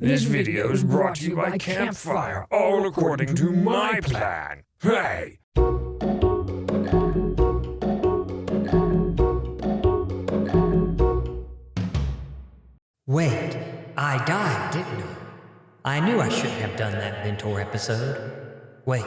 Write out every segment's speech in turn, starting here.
This video is brought to you by Campfire, all according to my plan. Hey! Wait, I died, didn't I? I knew I shouldn't have done that mentor episode. Wait,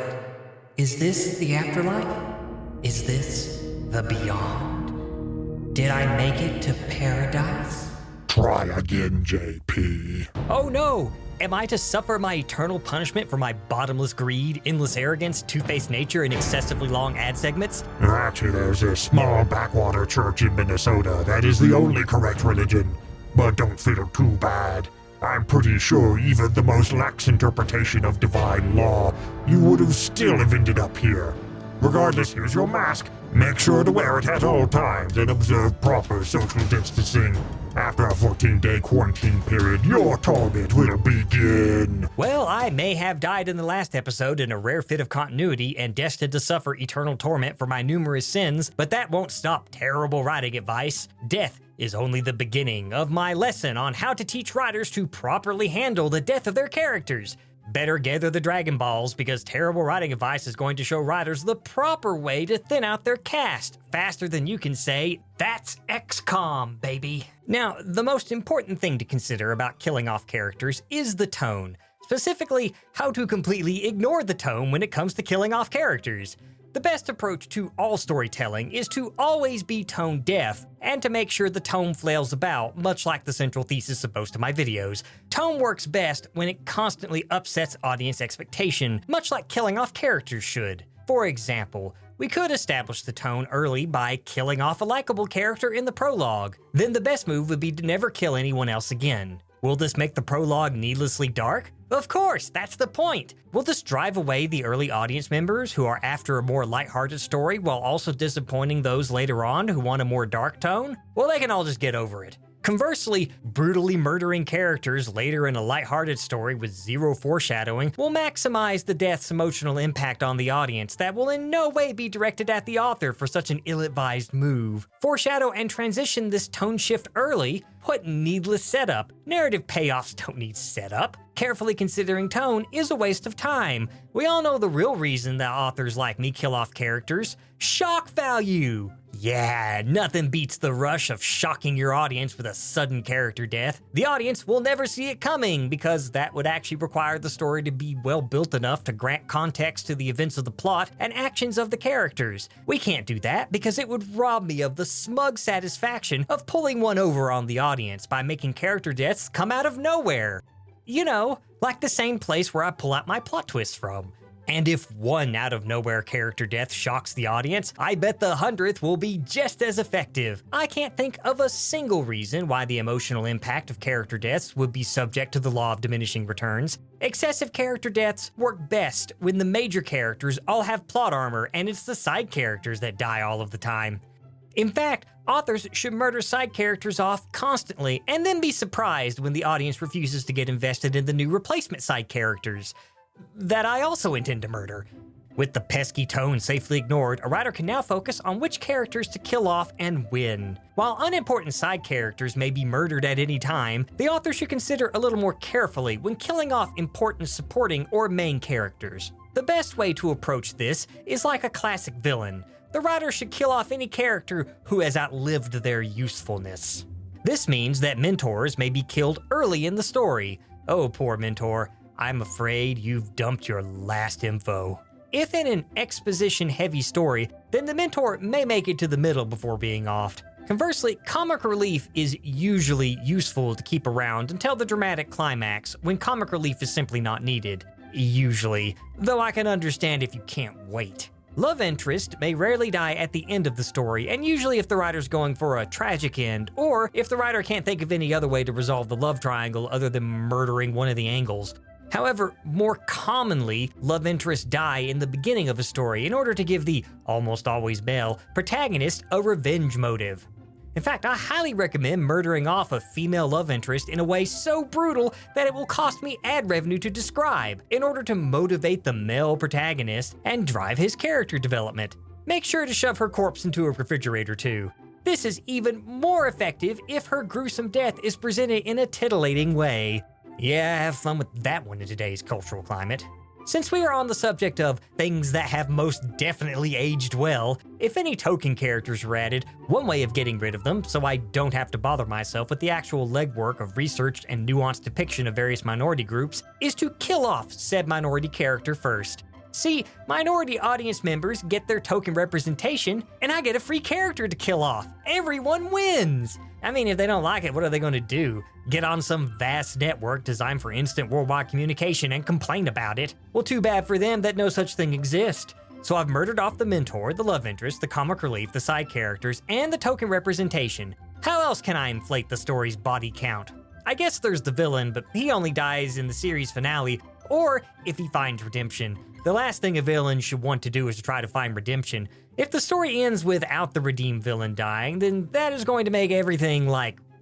is this the afterlife? Is this the beyond? Did I make it to paradise? Try again, JP. Oh no! Am I to suffer my eternal punishment for my bottomless greed, endless arrogance, two-faced nature, and excessively long ad segments? Actually, there's a small backwater church in Minnesota that is the only correct religion. But don't feel too bad. I'm pretty sure even the most lax interpretation of divine law, you would have still ended up here. Regardless, here's your mask. Make sure to wear it at all times and observe proper social distancing. After a 14-day quarantine period, your torment will begin. Well, I may have died in the last episode in a rare fit of continuity and destined to suffer eternal torment for my numerous sins, but that won't stop terrible writing advice. Death is only the beginning of my lesson on how to teach writers to properly handle the death of their characters. Better gather the Dragon Balls, because terrible writing advice is going to show writers the proper way to thin out their cast faster than you can say, "That's XCOM, baby." Now, the most important thing to consider about killing off characters is the tone. Specifically, how to completely ignore the tone when it comes to killing off characters. The best approach to all storytelling is to always be tone deaf and to make sure the tone flails about, much like the central thesis of most of my videos. Tone works best when it constantly upsets audience expectation, much like killing off characters should. For example, we could establish the tone early by killing off a likable character in the prologue. Then the best move would be to never kill anyone else again. Will this make the prologue needlessly dark? Of course, that's the point. Will this drive away the early audience members who are after a more lighthearted story while also disappointing those later on who want a more dark tone? Well, they can all just get over it. Conversely, brutally murdering characters later in a lighthearted story with zero foreshadowing will maximize the death's emotional impact on the audience that will in no way be directed at the author for such an ill-advised move. Foreshadow and transition this tone shift early. What needless setup. Narrative payoffs don't need setup. Carefully considering tone is a waste of time. We all know the real reason that authors like me kill off characters. Shock value. Yeah, nothing beats the rush of shocking your audience with a sudden character death. The audience will never see it coming because that would actually require the story to be well built enough to grant context to the events of the plot and actions of the characters. We can't do that because it would rob me of the smug satisfaction of pulling one over on the audience by making character deaths come out of nowhere. You know, like the same place where I pull out my plot twists from. And if one out-of-nowhere character death shocks the audience, I bet the 100th will be just as effective. I can't think of a single reason why the emotional impact of character deaths would be subject to the law of diminishing returns. Excessive character deaths work best when the major characters all have plot armor and it's the side characters that die all of the time. In fact, authors should murder side characters off constantly and then be surprised when the audience refuses to get invested in the new replacement side characters that I also intend to murder. With the pesky tone safely ignored, a writer can now focus on which characters to kill off and when. While unimportant side characters may be murdered at any time, the author should consider a little more carefully when killing off important supporting or main characters. The best way to approach this is like a classic villain. The writer should kill off any character who has outlived their usefulness. This means that mentors may be killed early in the story. Oh, poor mentor. I'm afraid you've dumped your last info. If in an exposition-heavy story, then the mentor may make it to the middle before being offed. Conversely, comic relief is usually useful to keep around until the dramatic climax, when comic relief is simply not needed. Usually, though I can understand if you can't wait. Love interest may rarely die at the end of the story, and usually if the writer's going for a tragic end, or if the writer can't think of any other way to resolve the love triangle other than murdering one of the angles. However, more commonly, love interests die in the beginning of a story in order to give the, almost always male, protagonist a revenge motive. In fact, I highly recommend murdering off a female love interest in a way so brutal that it will cost me ad revenue to describe in order to motivate the male protagonist and drive his character development. Make sure to shove her corpse into a refrigerator too. This is even more effective if her gruesome death is presented in a titillating way. Yeah, have fun with that one in today's cultural climate. Since we are on the subject of things that have most definitely aged well, if any token characters were added, one way of getting rid of them, so I don't have to bother myself with the actual legwork of researched and nuanced depiction of various minority groups, is to kill off said minority character first. See, minority audience members get their token representation, and I get a free character to kill off. Everyone wins! I mean, if they don't like it, what are they going to do? Get on some vast network designed for instant worldwide communication and complain about it? Well, too bad for them that no such thing exists. So I've murdered off the mentor, the love interest, the comic relief, the side characters, and the token representation. How else can I inflate the story's body count? I guess there's the villain, but he only dies in the series finale, or if he finds redemption. The last thing a villain should want to do is to try to find redemption. If the story ends without the redeemed villain dying, then that is going to make everything,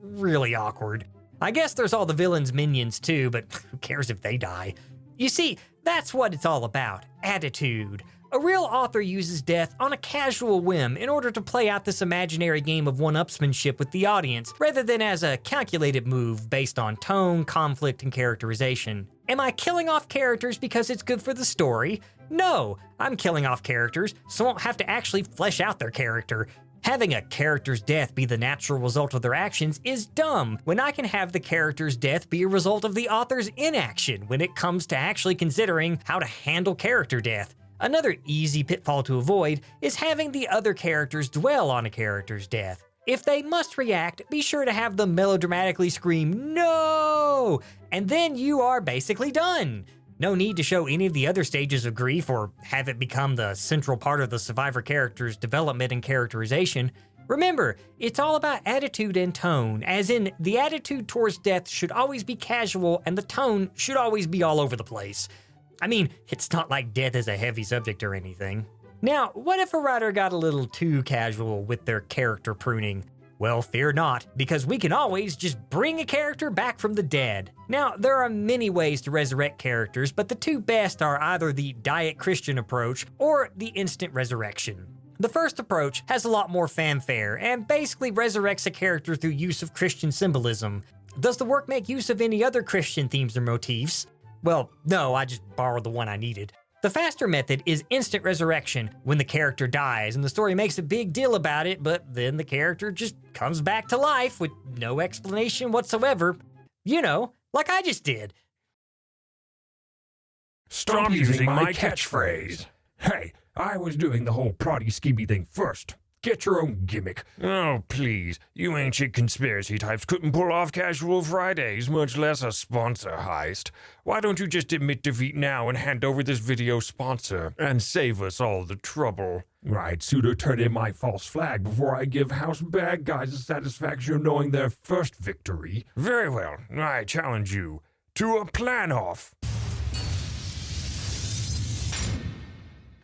really awkward. I guess there's all the villain's minions too, but who cares if they die? You see, that's what it's all about, attitude. A real author uses death on a casual whim in order to play out this imaginary game of one-upsmanship with the audience, rather than as a calculated move based on tone, conflict, and characterization. Am I killing off characters because it's good for the story? No, I'm killing off characters so I won't have to actually flesh out their character. Having a character's death be the natural result of their actions is dumb, when I can have the character's death be a result of the author's inaction when it comes to actually considering how to handle character death. Another easy pitfall to avoid is having the other characters dwell on a character's death. If they must react, be sure to have them melodramatically scream, "No!" and then you are basically done. No need to show any of the other stages of grief or have it become the central part of the survivor character's development and characterization. Remember, it's all about attitude and tone, as in the attitude towards death should always be casual and the tone should always be all over the place. I mean, it's not like death is a heavy subject or anything. Now, what if a writer got a little too casual with their character pruning? Well, fear not, because we can always just bring a character back from the dead. Now, there are many ways to resurrect characters, but the two best are either the Diet Christian approach or the instant resurrection. The first approach has a lot more fanfare and basically resurrects a character through use of Christian symbolism. Does the work make use of any other Christian themes or motifs? Well, no, I just borrowed the one I needed. The faster method is instant resurrection, when the character dies and the story makes a big deal about it, but then the character just comes back to life with no explanation whatsoever. You know, like I just did. Stop using my catchphrase. Hey, I was doing the whole proddy skibby thing first. Get your own gimmick. Oh, please. You ancient conspiracy types couldn't pull off Casual Fridays, much less a sponsor heist. Why don't you just admit defeat now and hand over this video sponsor and save us all the trouble? I'd sooner turn in my false flag before I give house bad guys the satisfaction of knowing their first victory. Very well. I challenge you to a plan-off.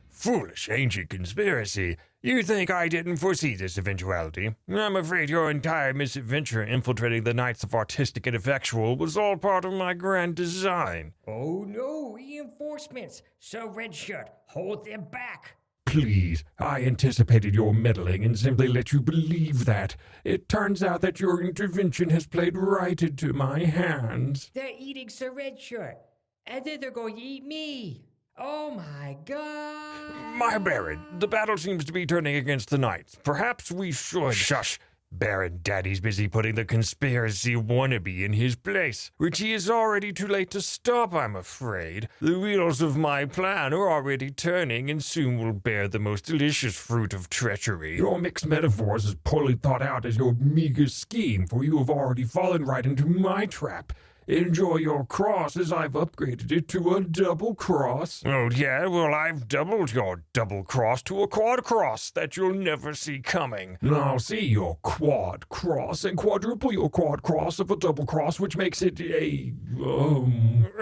Foolish ancient conspiracy. You think I didn't foresee this eventuality? I'm afraid your entire misadventure infiltrating the Knights of Artistic and Effectual was all part of my grand design. Oh no, reinforcements! So Red Shirt, hold them back! Please, I anticipated your meddling and simply let you believe that. It turns out that your intervention has played right into my hands. They're eating Sir Red Shirt, and then they're going to eat me! Oh my god! My Baron, the battle seems to be turning against the Knights. Perhaps we should... Shush! Baron Daddy's busy putting the conspiracy wannabe in his place, which he is already too late to stop, I'm afraid. The wheels of my plan are already turning and soon will bear the most delicious fruit of treachery. Your mixed metaphors as poorly thought out as your meager scheme, for you have already fallen right into my trap. Enjoy your cross as I've upgraded it to a double cross. Oh yeah, well I've doubled your double cross to a quad cross that you'll never see coming. I'll see your quad cross and quadruple your quad cross of a double cross, which makes it a,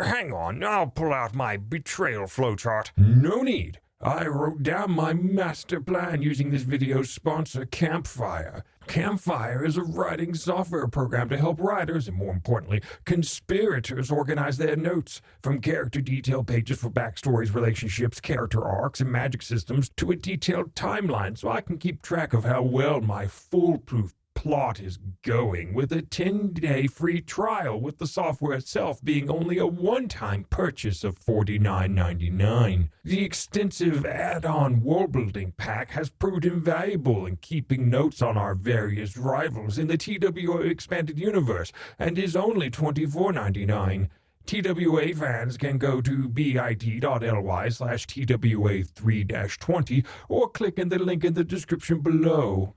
Hang on, I'll pull out my betrayal flowchart. No need. I wrote down my master plan using this video's sponsor, Campfire. Campfire is a writing software program to help writers, and more importantly, conspirators organize their notes, from character detail pages for backstories, relationships, character arcs, and magic systems, to a detailed timeline so I can keep track of how well my foolproof plot is going, with a 10-day free trial, with the software itself being only a one-time purchase of $49.99. The extensive add-on world-building pack has proved invaluable in keeping notes on our various rivals in the TWO Expanded Universe, and is only $24.99. TWA fans can go to bit.ly/TWA3-20 or click in the link in the description below.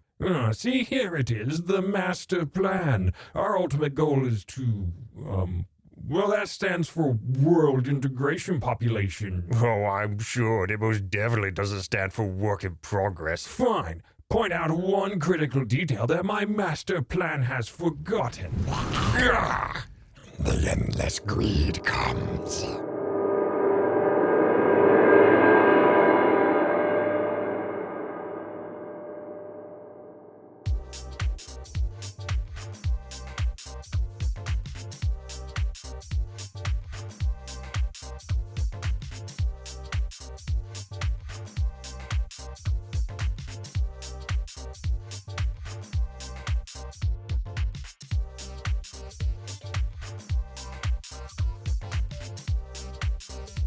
See, here it is, the master plan. Our ultimate goal is to, well, that stands for World Integration Population. Oh, I'm sure it most definitely doesn't stand for work in progress. Fine. Point out one critical detail that my master plan has forgotten. The endless greed comes.